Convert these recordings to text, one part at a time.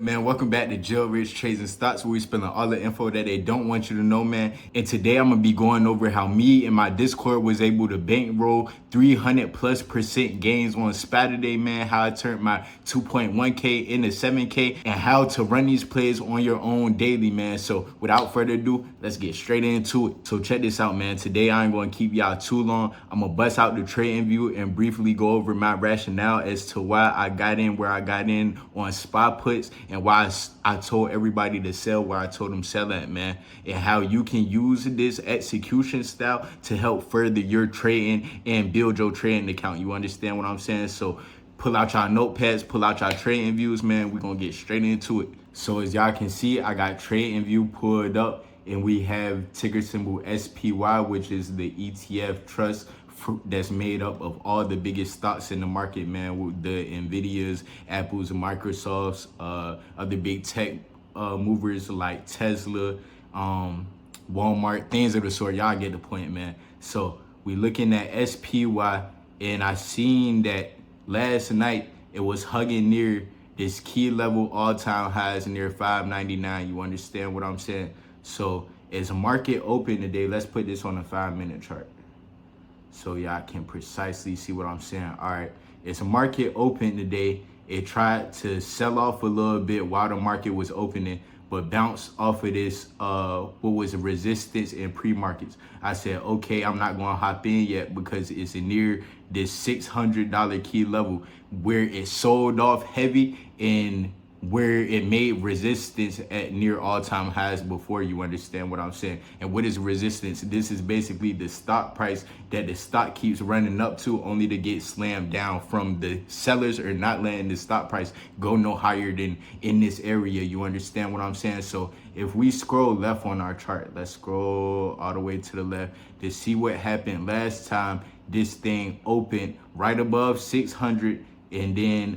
Man, welcome back to Jill Rich Trades and Stocks, where we spilling all the info that they don't want you to know, man. And today I'm gonna be going over how me and my Discord was able to bankroll 300+% gains on Saturday, man. How I turned my 2.1K into 7K, and how to run these plays on your own daily, man. So without further ado, let's get straight into it. So check this out, man. Today I ain't gonna keep y'all too long. I'm gonna bust out the trading view and briefly go over my rationale as to why I got in where I got in on spot puts, and why I told everybody to sell where I told them sell at, man. And how you can use this execution style to help further your trading and build your trading account. You understand what I'm saying? So pull out y'all notepads, pull out y'all trading views, man. We're gonna get straight into it. So as y'all can see, I got trading view pulled up, and we have ticker symbol SPY, which is the ETF trust that's made up of all the biggest stocks in the market, man. With the Nvidias, Apples, and Microsofts, other big tech movers like Tesla, Walmart, things of the sort. Y'all get the point, man. So we looking at SPY, and I seen that last night it was hugging near this key level all-time highs near 599. You understand what I'm saying? So as a market open today, let's put this on a 5-minute chart so y'all can precisely see what I'm saying. All right, it's a market open today. It tried to sell off a little bit while the market was opening, but bounced off of this what was resistance in pre-markets. I said, okay, I'm not gonna hop in yet because it's near this $600 key level where it sold off heavy and where it made resistance at near all-time highs before. You understand what I'm saying? And what is resistance? This is basically the stock price that the stock keeps running up to, only to get slammed down from the sellers or not letting the stock price go no higher than in this area. You understand what I'm saying? So if we scroll left on our chart, let's scroll all the way to the left to see what happened last time this thing opened right above 600, and then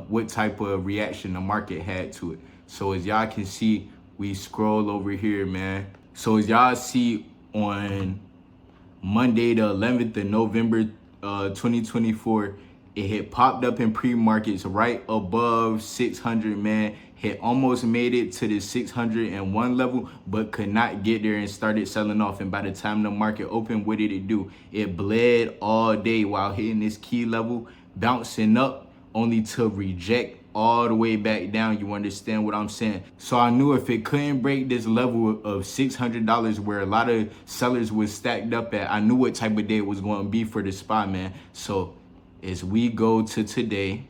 what type of reaction the market had to it. So as y'all can see, we scroll over here, man. So as y'all see, on Monday the 11th of November 2024, it had popped up in pre-markets right above 600, man. Had almost made it to the 601 level, but could not get there and started selling off. And by the time the market opened, what did it do? It bled all day while hitting this key level, bouncing up, only to reject all the way back down. You understand what I'm saying? So I knew if it couldn't break this level of $600 where a lot of sellers was stacked up at, I knew what type of day it was going to be for the spot, man. So as we go to today,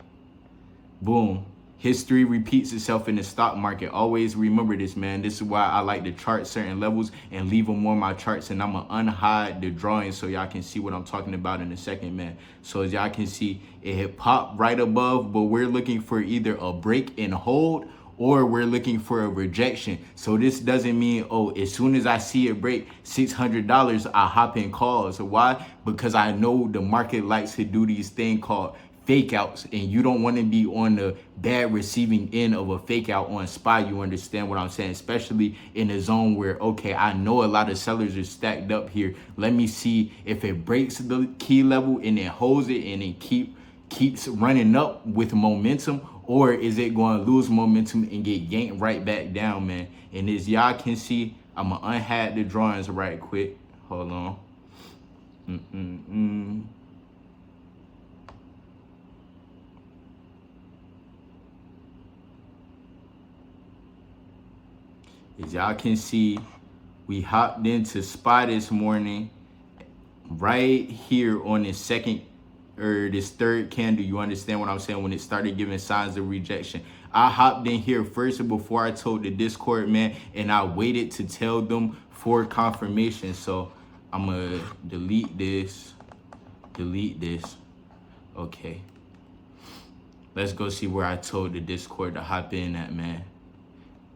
boom, history repeats itself in the stock market. Always remember this, man. This is why I like to chart certain levels and leave them on my charts, and I'm going to unhide the drawings so y'all can see what I'm talking about in a second, man. So as y'all can see, it had popped right above, but we're looking for either a break and hold, or we're looking for a rejection. So this doesn't mean, oh, as soon as I see it break $600, I hop in calls. So why? Because I know the market likes to do these things called fake outs, and you don't want to be on the bad receiving end of a fake out on SPY. You understand what I'm saying? Especially in a zone where, okay, I know a lot of sellers are stacked up here. Let me see if it breaks the key level and it holds it and it keeps running up with momentum, or is it going to lose momentum and get yanked right back down, man? And as y'all can see, I'm going to unhide the drawings right quick. Hold on. As y'all can see, we hopped into SPY this morning right here on this second or this third candle. You understand what I'm saying? When it started giving signs of rejection, I hopped in here first before I told the Discord, man, and I waited to tell them for confirmation. So I'm gonna delete this. Okay, let's go see where I told the Discord to hop in at, man.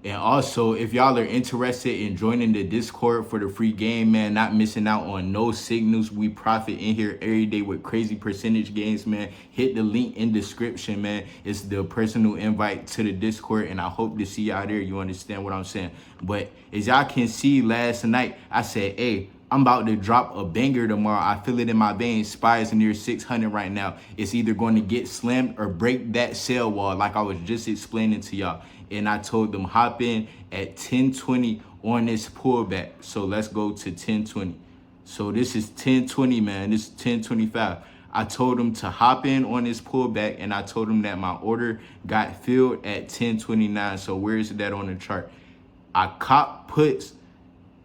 And also, if y'all are interested in joining the Discord for the free game, man, not missing out on no signals, we profit in here every day with crazy percentage gains, man. Hit the link in description, man. It's the personal invite to the Discord, and I hope to see y'all there. You understand what I'm saying? But as y'all can see, last night, I said, hey, I'm about to drop a banger tomorrow. I feel it in my veins. SPY is near 600 right now. It's either going to get slammed or break that sell wall like I was just explaining to y'all. And I told them hop in at 1020 on this pullback. So let's go to 1020. So this is 1020, man. This is 1025. I told them to hop in on this pullback, and I told them that my order got filled at 1029. So where is that on the chart? I cop puts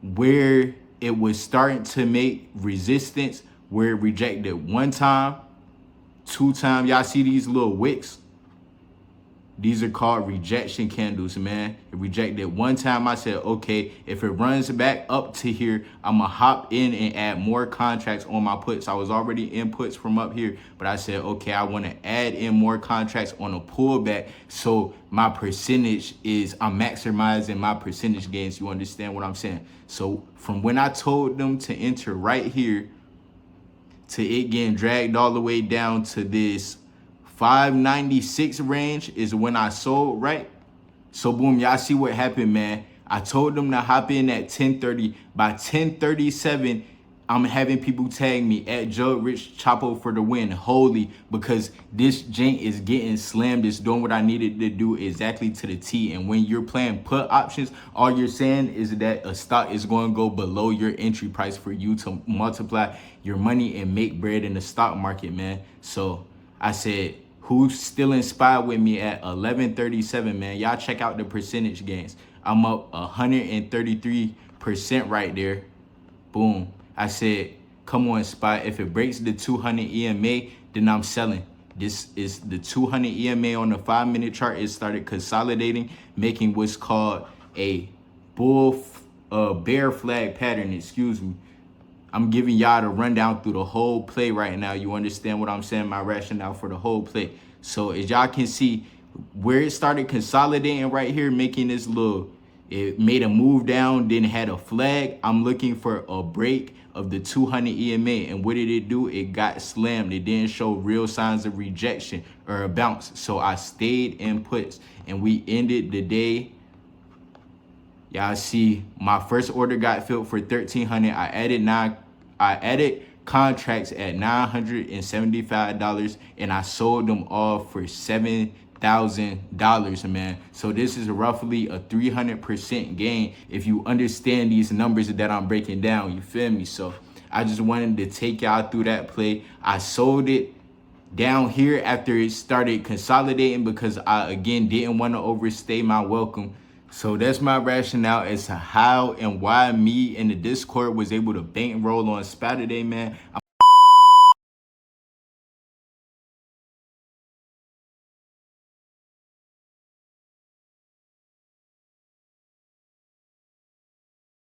where it was starting to make resistance, where it rejected one time, two times. Y'all see these little wicks? These are called rejection candles, man. It rejected one time. I said, okay, if it runs back up to here, I'm going to hop in and add more contracts on my puts. I was already in puts from up here, but I said, okay, I want to add in more contracts on a pullback. So my percentage is, I'm maximizing my percentage gains. You understand what I'm saying? So from when I told them to enter right here to it getting dragged all the way down to this 596 range is when I sold, right? So boom, y'all see what happened, man. I told them to hop in at 1030. By 1037, I'm having people tag me at Jug Rich Chapo for the win. Holy, because this jank is getting slammed. It's doing what I needed to do exactly to the T. And when you're playing put options, all you're saying is that a stock is going to go below your entry price for you to multiply your money and make bread in the stock market, man. So I said, who's still inspired with me at 1137, man? Y'all check out the percentage gains. I'm up 133% right there. Boom. I said, come on, SPY. If it breaks the 200 EMA, then I'm selling. This is the 200 EMA on the 5-minute chart. It started consolidating, making what's called a bear flag pattern, excuse me. I'm giving y'all the rundown through the whole play right now. You understand what I'm saying? My rationale for the whole play. So as y'all can see, where it started consolidating right here, making this little, it made a move down, then had a flag. I'm looking for a break of the 200 EMA. And what did it do? It got slammed. It didn't show real signs of rejection or a bounce. So I stayed in puts, and we ended the day. Y'all see my first order got filled for 1,300. I added contracts at $975, and I sold them all for $7,000, man. So this is roughly a 300% gain if you understand these numbers that I'm breaking down. You feel me? So I just wanted to take y'all through that play. I sold it down here after it started consolidating because I, again, didn't want to overstay my welcome. So that's my rationale as to how and why me and the Discord was able to bankroll on SPY today, man.